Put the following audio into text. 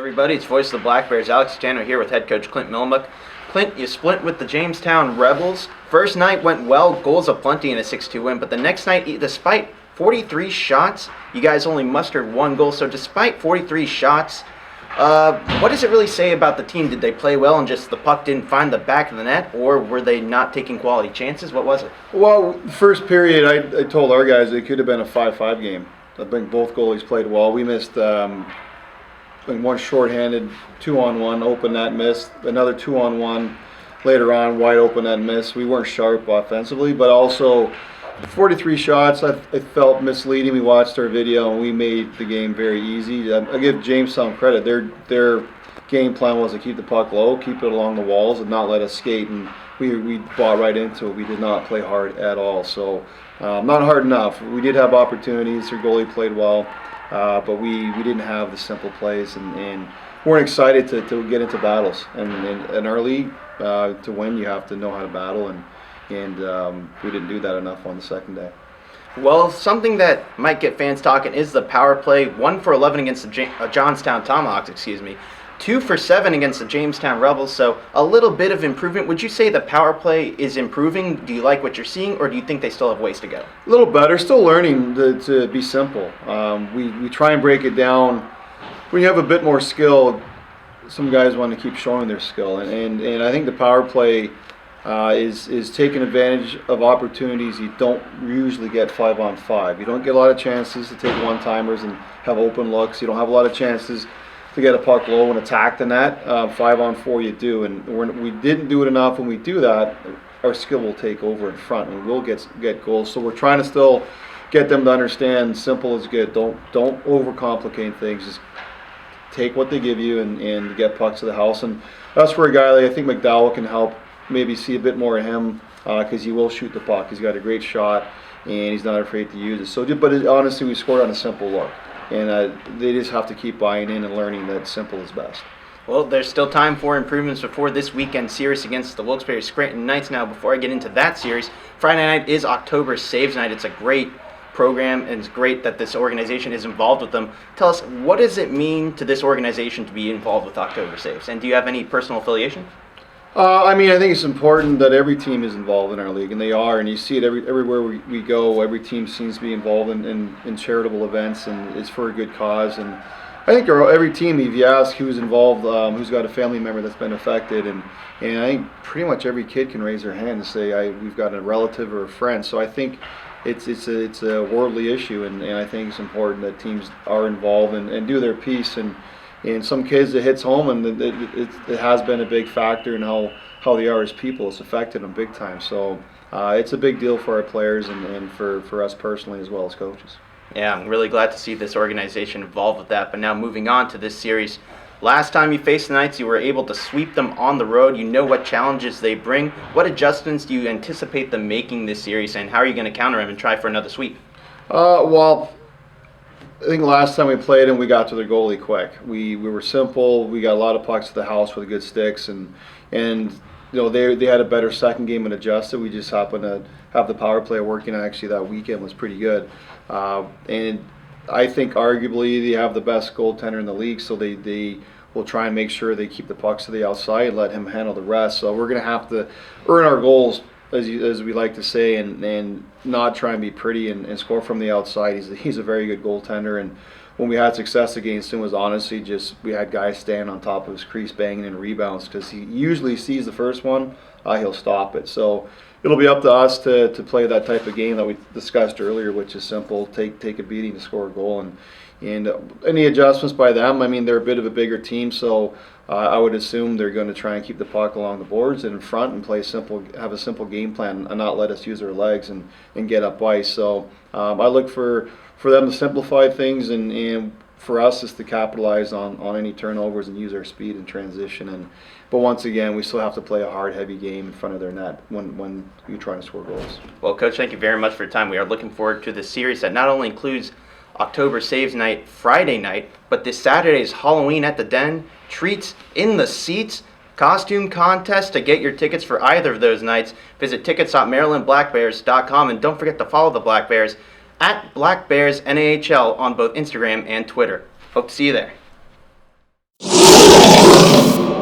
Everybody, it's Voice of the Black Bears. Alex Tanner here with head coach Clint Mylymok. Clint, you split with the Jamestown Rebels. First night went well, goals aplenty in a 6-2 win, but the next night, despite 43 shots, you guys only mustered one goal. So despite 43 shots, what does it really say about the team? Did they play well and just the puck didn't find the back of the net, or were they not taking quality chances? What was it? Well, the first period, I told our guys it could have been a 5-5 game. I think both goalies played well. We missed one shorthanded 2-on-1, open net missed. Another 2-on-1 later on, wide open net missed. We weren't sharp offensively, but also 43 shots I felt misleading. We watched our video and we made the game very easy. I give Jamestown credit. Their game plan was to keep the puck low, keep it along the walls, and not let us skate. And we bought right into it. We did not play hard at all. So not hard enough. We did have opportunities. Their goalie played well. But we didn't have the simple plays, and weren't excited to get into battles. And in our league, to win, you have to know how to battle, and we didn't do that enough on the second day. Well, something that might get fans talking is the power play. 1 for 11 against the Johnstown Tomahawks, 2 for 7 against the Jamestown Rebels, so a little bit of improvement. Would you say the power play is improving? Do you like what you're seeing, or do you think they still have ways to go? A little better. Still learning to be simple. We try and break it down. When you have a bit more skill, some guys want to keep showing their skill, and I think the power play is taking advantage of opportunities you don't usually get 5-on-5. You don't get a lot of chances to take one-timers and have open looks. You don't have a lot of chances to get a puck low and attack the net. 5-on-4 you do, and we didn't do it enough. When we do that, our skill will take over in front and we'll get goals. So we're trying to still get them to understand simple is good. Don't overcomplicate things. Just take what they give you and get pucks to the house. And that's where a guy like I think McDowell can help maybe see a bit more of him, because he will shoot the puck. He's got a great shot and he's not afraid to use it. So, honestly, we scored on a simple look. And they just have to keep buying in and learning that simple is best. Well, there's still time for improvements before this weekend series against the Wilkes-Barre Scranton Knights. Now, before I get into that series, Friday night is October Saves Night. It's a great program, and it's great that this organization is involved with them. Tell us, what does it mean to this organization to be involved with October Saves? And do you have any personal affiliation? I think it's important that every team is involved in our league, and they are, and you see it everywhere we go. Every team seems to be involved in charitable events, and it's for a good cause. And I think every team, if you ask who's involved, who's got a family member that's been affected, and I think pretty much every kid can raise their hand and say, we've got a relative or a friend. So I think it's a worldly issue, and I think it's important that teams are involved and do their piece. And some kids, it hits home, and it has been a big factor in how they are as people. It's affected them big time. So it's a big deal for our players and for us personally as well as coaches. Yeah, I'm really glad to see this organization involved with that. But now moving on to this series. Last time you faced the Knights, you were able to sweep them on the road. You know what challenges they bring. What adjustments do you anticipate them making this series, and how are you going to counter them and try for another sweep? Well, I think last time we played them, we got to their goalie quick. We were simple. We got a lot of pucks to the house with good sticks, and they had a better second game and adjusted. We just happened to have the power play working. Actually, that weekend was pretty good, and I think arguably they have the best goaltender in the league. So they will try and make sure they keep the pucks to the outside and let him handle the rest. So we're going to have to earn our goals, as we like to say, and not try and be pretty and score from the outside. He's a very good goaltender, and when we had success against him was honestly just we had guys stand on top of his crease banging in rebounds, because he usually sees the first one, he'll stop it. So it'll be up to us to play that type of game that we discussed earlier, which is simple, take a beating to score a goal, and any adjustments by them. They're a bit of a bigger team, so I would assume they're going to try and keep the puck along the boards and in front and play simple, have a simple game plan and not let us use our legs and get up ice. So I look for them to simplify things, and for us is to capitalize on any turnovers and use our speed and transition. But once again, we still have to play a hard, heavy game in front of their net when you're trying to score goals. Well, Coach, thank you very much for your time. We are looking forward to this series that not only includes October Saves Night Friday night, but this Saturday is Halloween at the Den, treats in the seats, costume contest. To get your tickets for either of those nights, visit tickets.marylandblackbears.com, and don't forget to follow the Black Bears at Black Bears NAHL on both Instagram and Twitter. Hope to see you there.